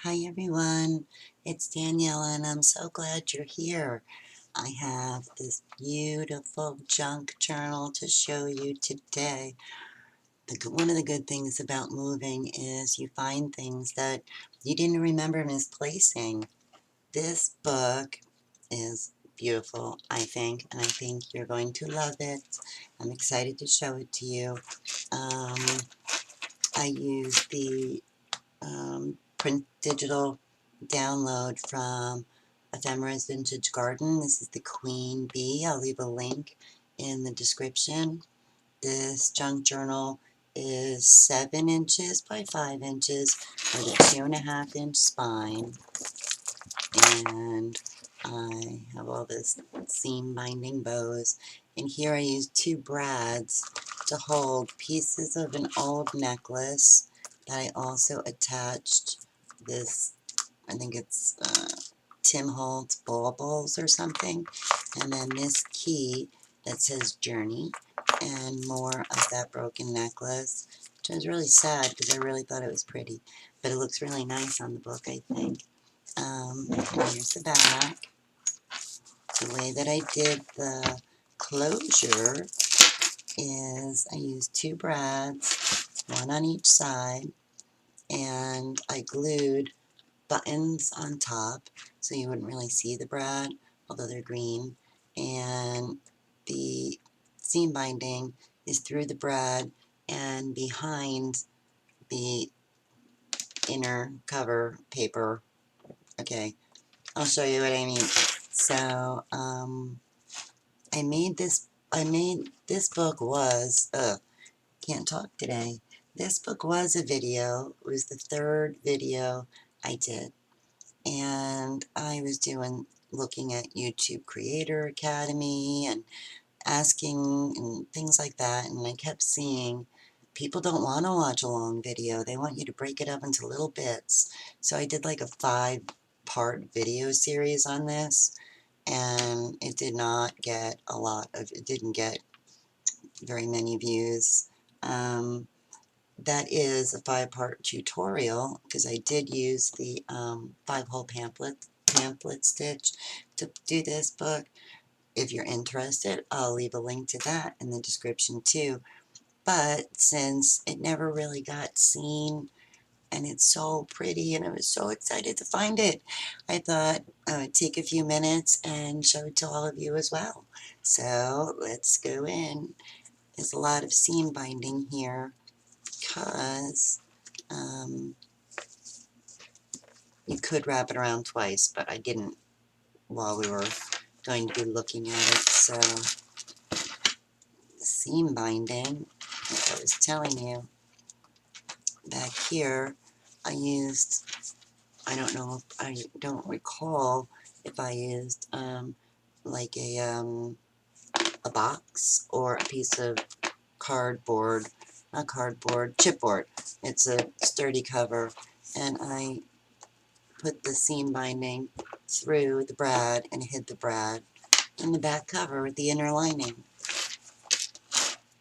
Hi everyone, it's Daniella and I'm so glad you're here. I have this beautiful junk journal to show you today. One of the good things about moving is you find things that you didn't remember misplacing. This book is beautiful, I think, and I think you're going to love it. I'm excited to show it to you. I use the print digital download from Ephemera's Vintage Garden. This is the Queen Bee. I'll leave a link in the description. This junk journal is 7 inches by 5 inches with a 2.5-inch spine. And I have all this seam binding bows. And here I use 2 brads to hold pieces of an old necklace that I also attached this, I think it's Tim Holtz baubles or something, and then this key that says Journey, and more of that broken necklace, which is really sad because I really thought it was pretty, but it looks really nice on the book, I think. And here's the back. The way that I did the closure is I used 2 brads, one on each side, and I glued buttons on top so you wouldn't really see the brad, although they're green, and the seam binding is through the brad and behind the inner cover paper. Okay, I'll show you what I mean. So this book was can't talk today. This book was a video. It was the 3rd video I did. And I was looking at YouTube Creator Academy and asking and things like that, and I kept seeing people don't want to watch a long video. They want you to break it up into little bits. So I did like a 5-part video series on this, and it did not get it didn't get very many views. That is a 5-part tutorial because I did use the 5-hole pamphlet stitch to do this book. If you're interested, I'll leave a link to that in the description too. But since it never really got seen and it's so pretty and I was so excited to find it, I thought I would take a few minutes and show it to all of you as well. So let's go in. There's a lot of seam binding here because you could wrap it around twice, but I didn't while we were going to be looking at it. So seam binding, as I was telling you, back here I used, I don't recall if I used like a box or a piece of cardboard, not cardboard, chipboard. It's a sturdy cover, and I put the seam binding through the brad and hid the brad in the back cover with the inner lining.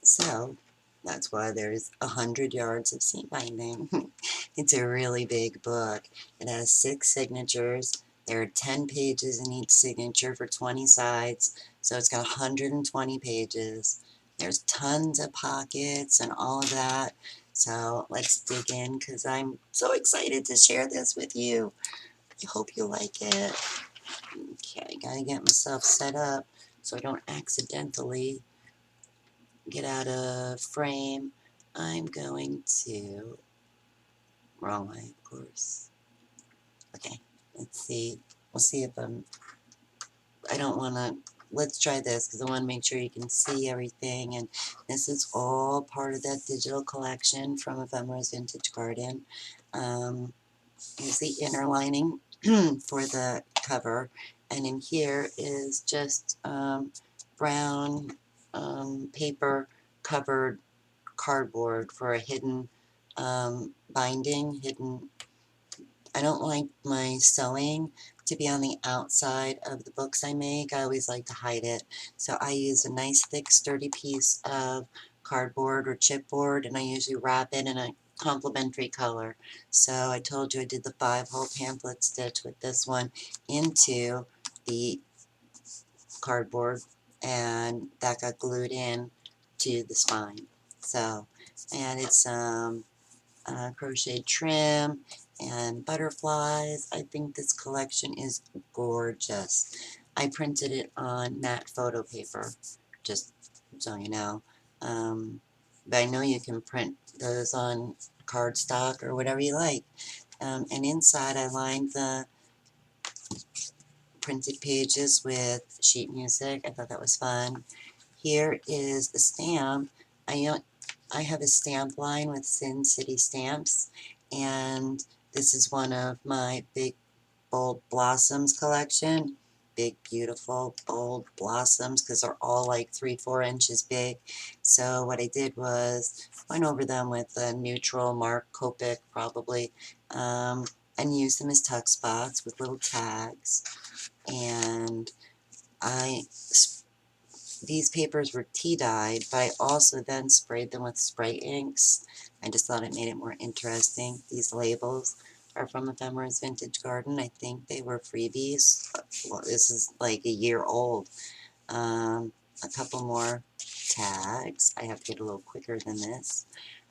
So that's why there's 100 yards of seam binding. It's a really big book. It has 6 signatures. There are 10 pages in each signature for 20 sides, so it's got 120 pages. There's tons of pockets and all of that. So let's dig in because I'm so excited to share this with you. I hope you like it. Okay, gotta get myself set up so I don't accidentally get out of frame. I'm going to, wrong way, of course. Okay, let's see. We'll see if I don't want to, let's try this because I want to make sure you can see everything. And this is all part of that digital collection from Ephemera's Vintage Garden. Here's the inner lining for the cover, and in here is just brown paper covered cardboard for a hidden binding. I don't like my sewing to be on the outside of the books I make. I always like to hide it, so I use a nice thick sturdy piece of cardboard or chipboard, and I usually wrap it in a complementary color. So I told you I did the 5-hole pamphlet stitch with this one into the cardboard, and that got glued in to the spine. So, and it's crochet trim and butterflies. I think this collection is gorgeous. I printed it on matte photo paper, just so you know. But I know you can print those on cardstock or whatever you like. And inside I lined the printed pages with sheet music. I thought that was fun. Here is the stamp. I have a stamp line with Sin City stamps, and this is one of my big bold blossoms collection. Big, beautiful, bold blossoms, because they're all like 3-4 inches big. So what I did was went over them with a neutral mark, Copic probably, and used them as tuck spots with little tags. And these papers were tea dyed, but I also then sprayed them with spray inks. I just thought it made it more interesting. These labels are from Ephemera's Vintage Garden. I think they were freebies. Well, this is like a year old. A couple more tags. I have to get a little quicker than this.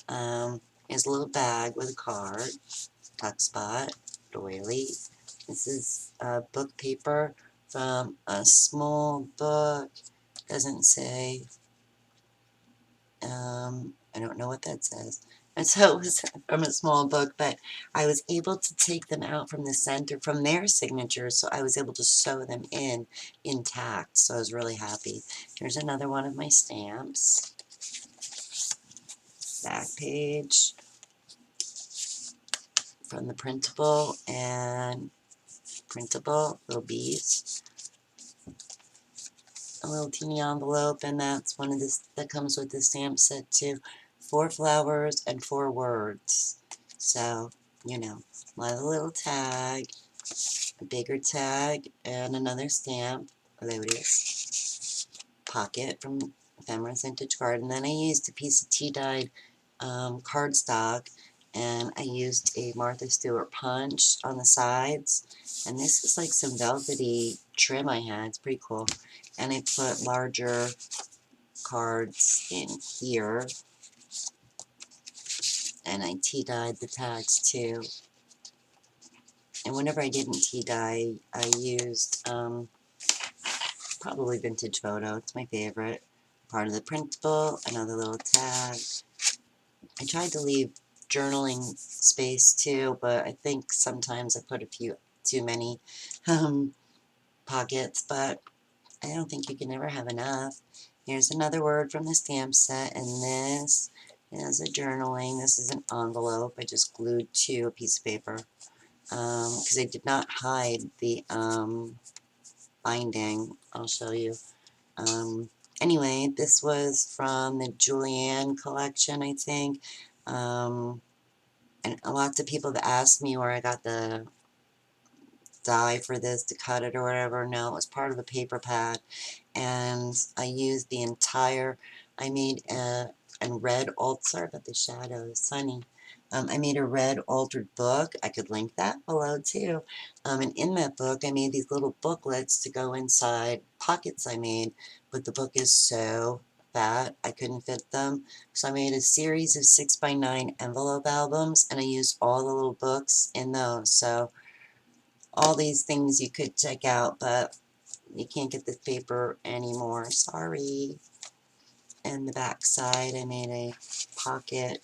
Here's a little bag with a card. Tuck spot. Doily. This is book paper from a small book. Doesn't say, I don't know what that says. And so it was from a small book, but I was able to take them out from the center, from their signatures, so I was able to sew them in intact, so I was really happy. Here's another one of my stamps. Back page from the printable and printable, little beads. A little teeny envelope, and that's one of this that comes with the stamp set too. 4 flowers and 4 words. So, you know, a little tag, a bigger tag, and another stamp. There it is. Pocket from Ephemera's Vintage Garden. Then I used a piece of tea-dyed cardstock, and I used a Martha Stewart punch on the sides. And this is like some velvety trim I had. It's pretty cool. And I put larger cards in here. And I tea-dyed the tags too. And whenever I didn't tea-dye, I used probably Vintage Photo. It's my favorite. Part of the printable, another little tag. I tried to leave journaling space too, but I think sometimes I put a few too many pockets, but I don't think you can ever have enough. Here's another word from the stamp set, and this is a journaling. This is an envelope I just glued to a piece of paper because I did not hide the binding. I'll show you. Anyway, this was from the Julianne collection, I think. And lots of people that asked me where I got the die for this to cut it or whatever. No, it was part of a paper pad, and I used the entire, I made a red sorry about the shadows, sunny. I made a red altered book. I could link that below too. And in that book, I made these little booklets to go inside pockets I made, but the book is so fat, I couldn't fit them. So I made a series of 6x9 envelope albums, and I used all the little books in those. So all these things you could check out, but you can't get this paper anymore. Sorry. And the back side, I made a pocket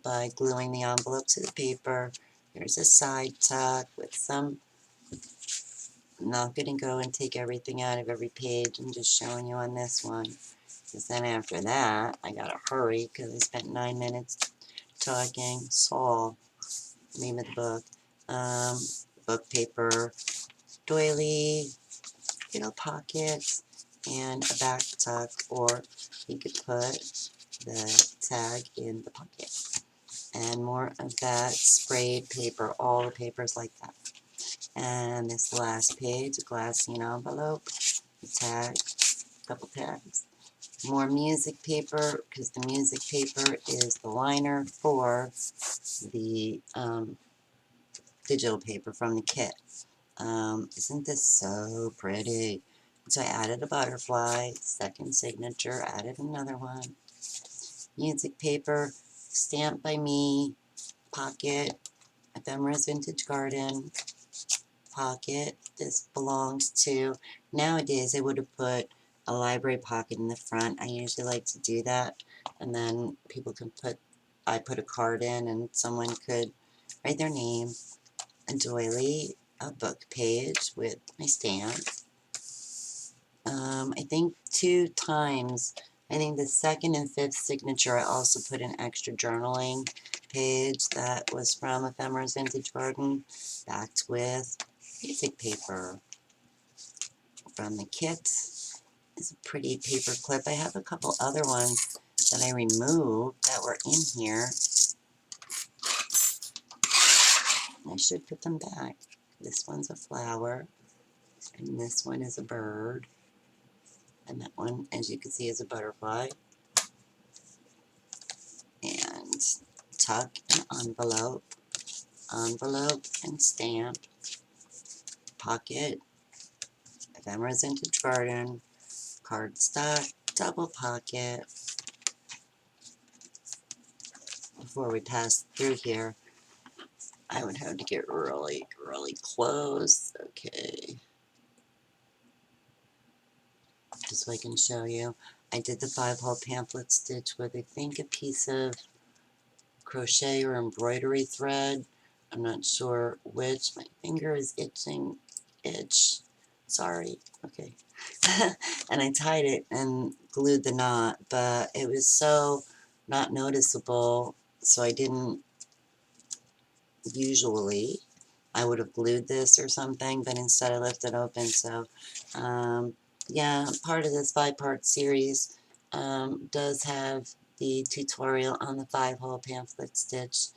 by gluing the envelope to the paper. Here's a side tuck with some. I'm not going to go and take everything out of every page. I'm just showing you on this one. Because then after that, I got to hurry because I spent 9 minutes talking. Saul, name of the book. Book paper, doily, little pockets, and a back tuck, or you could put the tag in the pocket. And more of that sprayed paper, all the papers like that. And this last page, a glassine envelope, a tag, a couple tags, More music paper, because the music paper is the liner for the digital paper from the kit. Isn't this so pretty? So I added a butterfly, second signature, added another one. Music paper, stamped by me, pocket, Ephemera's Vintage Garden, pocket. This belongs to, nowadays I would have put a library pocket in the front. I usually like to do that, and then people can put, I put a card in and someone could write their name, a doily, a book page with my stamp. I think 2 times, I think the second and fifth signature I also put an extra journaling page that was from Ephemera's Vintage Garden, backed with music paper from the kit. It's a pretty paper clip. I have a couple other ones that I removed that were in here. I should put them back. This one's a flower, and this one is a bird, and that one, as you can see, is a butterfly. And tuck and envelope, envelope and stamp, pocket, Ephemera's Vintage Garden, cardstock, double pocket. Before we pass through here, I would have to get really, really close. Okay. Just so I can show you. I did the 5-hole pamphlet stitch with, I think, a piece of crochet or embroidery thread. I'm not sure which. My finger is itching. Itch. Sorry. Okay. And I tied it and glued the knot, but it was so not noticeable, so I didn't. Usually I would have glued this or something, but instead I left it open. So yeah, part of this 5-part series does have the tutorial on the 5-hole pamphlet stitch,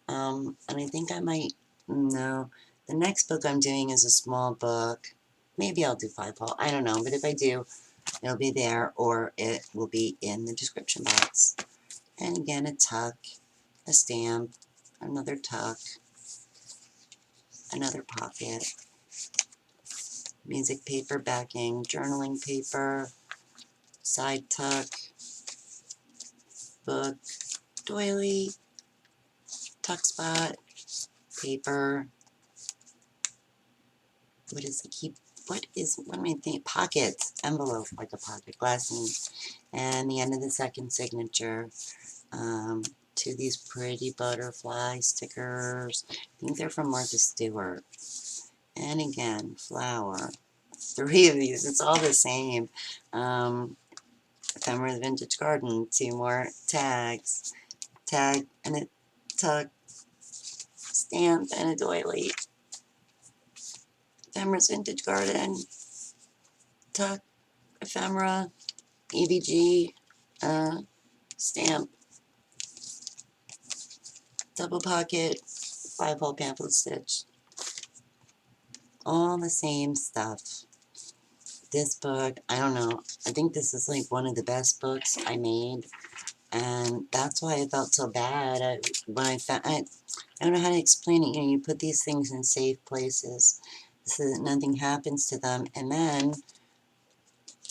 and I think I might, no, the next book I'm doing is a small book. Maybe I'll do 5-hole, I don't know, but if I do, it'll be there, or it will be in the description box. And again, a tuck, a stamp, another tuck, another pocket, music paper backing, journaling paper, side tuck, book, doily, tuck spot, paper, what am I thinking, pocket, envelope, like a pocket, glassine, and the end of the second signature, to these pretty butterfly stickers. I think they're from Martha Stewart. And again, flower. 3 of these, it's all the same. Ephemera's Vintage Garden, 2 more tags. Tag and a tuck, stamp and a doily. Ephemera's Vintage Garden, tuck, ephemera, EVG, stamp, double pocket, 5-hole pamphlet stitch. All the same stuff. This book, I don't know, I think this is like one of the best books I made, and that's why I felt so bad when I found, I don't know how to explain it. You know, you put these things in safe places so that nothing happens to them, and then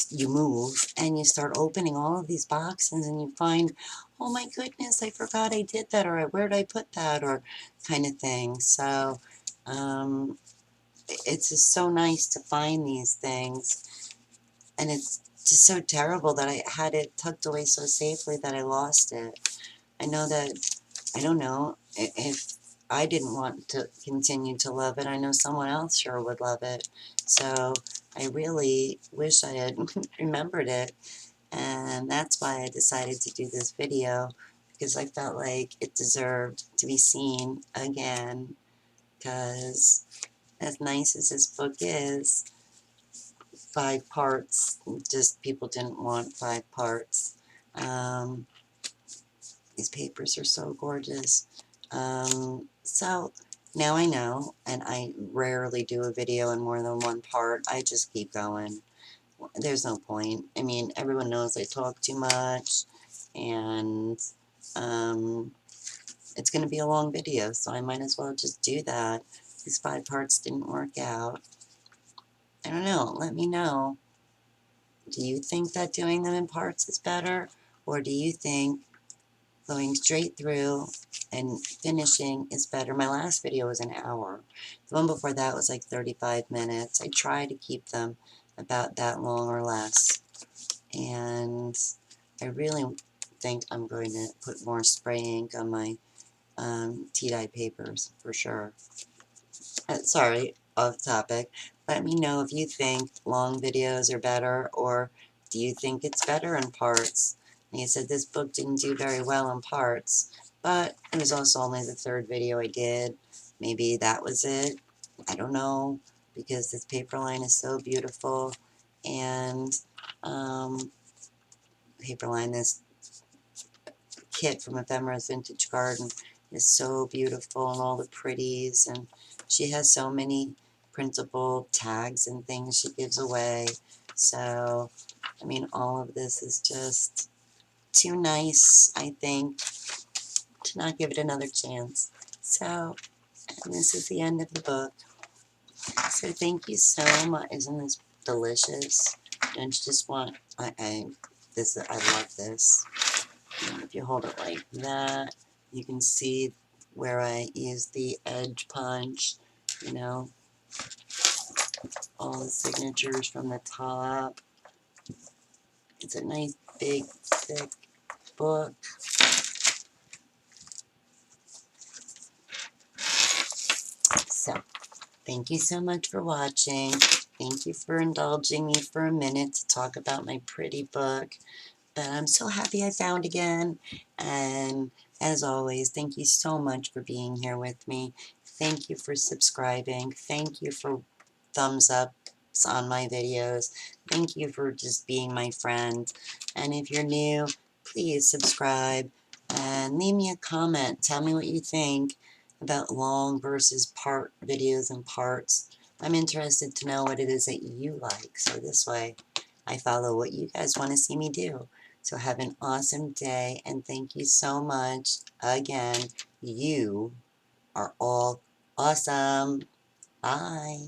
you move and you start opening all of these boxes and you find, oh my goodness, I forgot I did that, or where did I put that, or kind of thing. So it's just so nice to find these things, and it's just so terrible that I had it tucked away so safely that I lost it. I know that, I don't know, if I didn't want to continue to love it, I know someone else sure would love it. So I really wish I had remembered it, and that's why I decided to do this video, because I felt like it deserved to be seen again, because as nice as this book is, 5 parts, just people didn't want 5 parts. These papers are so gorgeous. So now I know, and I rarely do a video in more than 1 part. I just keep going. there's no point. I mean, everyone knows I talk too much, and it's going to be a long video, so I might as well just do that. These 5 parts didn't work out. I don't know. Let me know. Do you think that doing them in parts is better? Or do you think going straight through and finishing is better? My last video was an hour. The one before that was like 35 minutes. I try to keep them about that long or less. And I really think I'm going to put more spray ink on my tea-dye papers for sure. Sorry, off topic. Let me know if you think long videos are better, or do you think it's better in parts? Like I said, this book didn't do very well in parts, but it was also only the 3rd video I did. Maybe that was it. I don't know, because this paper line is so beautiful, and paper line, this kit from Ephemera's Vintage Garden is so beautiful, and all the pretties, and she has so many printable tags and things she gives away. So, I mean, all of this is just too nice, I think, to not give it another chance. So, and this is the end of the book. So thank you so much. Isn't this delicious? Don't you just want, I love this. And if you hold it like that, you can see where I use the edge punch, you know, all the signatures from the top. It's a nice, big, thick book. So, thank you so much for watching. Thank you for indulging me for a minute to talk about my pretty book that I'm so happy I found again. And as always, thank you so much for being here with me. Thank you for subscribing. Thank you for thumbs ups on my videos. Thank you for just being my friend. And if you're new, please subscribe and leave me a comment. Tell me what you think about long versus part videos and parts. I'm interested to know what it is that you like, so this way I follow what you guys want to see me do. So have an awesome day, and thank you so much. Again, you are all awesome. Bye.